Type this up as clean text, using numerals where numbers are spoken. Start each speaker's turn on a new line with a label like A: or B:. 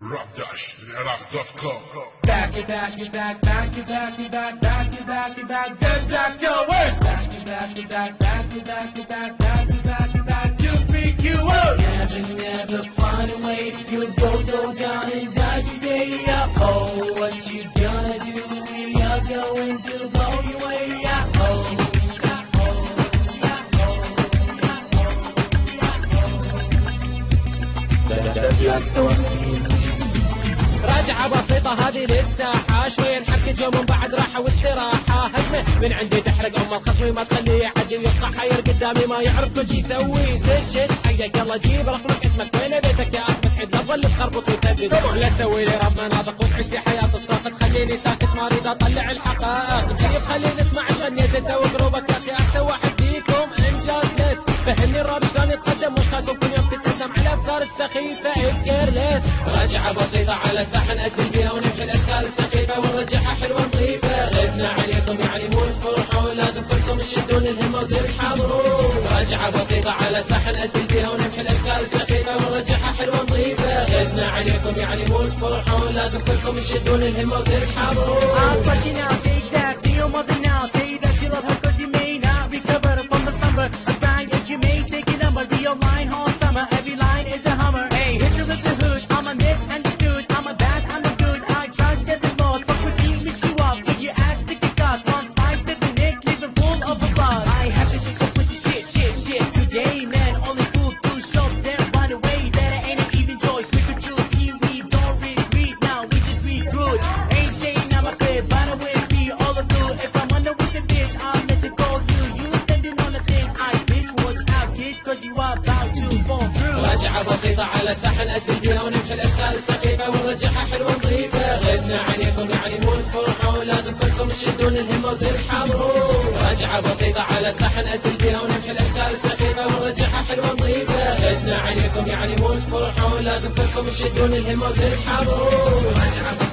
A: Rap-Iraq.com.
B: Back to back to back, back to back to back, back to back to back, get back your way. Back to back to back, back to back to back, back to back to back, you freak you out. Never find a way. You'll go down and die today. Oh, what you gonna do? We are going to blow you away. راجعة بسيطة هذه للساحة، شوية نحرك جو من بعد راحة واستراحة. هجمة من عندي تحرق أم الخصم ما تخليه يعدي ويبقى حير قدامي ما يعرف كل شي يسوي. شد حقك يلا جيب رقمك اسمك وين بيتك يا أخ مسعد لا تظل تخربط وتهدد. لا تسوي لي رب مناطق وتعيش لي حياة الساقط، خليني ساكت ما أريد أطلع الحقائق. جيب خليني اسمع ايش غنيت انت وقروبك يا أخي أحسن واحد فيكم إنجاز ليس. فهمني الراب شلون يتقدم مشتاقكم كل يوم تتقدم على أفكار السخيفة الكيرلس. راجعة بسيطة على ساحة نأدي بيها ونمحي الأشكال السخيفة ونرجعها حلوة نظيفة. غيثنا عليكم يعني مو تفرحوا لازم كلكم تشدون الهمة وترحموا. راجعة بسيطة على ساحة نأدي بيها ونمحي الأشكال السخيفة ونرجعها حلوة نظيفة. غيثنا عليكم يعني مو تفرحوا لازم كلكم تشدون الهمة وترحموا.
C: I'll crush you now, take that to your mother now. Say that you love her cause you may not recover from the slumber. A bang if you may take a number. Be your line all summer, every line is a hummer. Hey, hit her with the hood, I'm a misunderstood. I'm a bad, I'm a good, I tried to get the Lord. Fuck with me, miss you up, if you ask to kick out. One slice to the neck, leave it full of a bug. I have to see some pussy shit today, man. Only fool too short, then run away. That ain't even choice, we could choose. See, we don't really read now, we just read good. Ain't saying I'm a bit, but I will be all of you. If I'm under with the bitch, I'll let it go you. You standing on a thin ice, bitch, watch out kid, cause you are about to fall through.
B: راجعة بسيطة على ساحة نأدي بيها ونمحي الأشكال السخيفة ونرجعها حلوة نظيفة. غيثنا عليكم يعني مو تفرحوا لازم كلكم تشدون الهمة وترحموا. راجعة بسيطة على ساحة نأدي بيها ونمحي الأشكال السخيفة ونرجعها حلوة نظيفة. غيثنا عليكم يعني مو تفرحوا لازم كلكم تشدون الهمة وترحموا.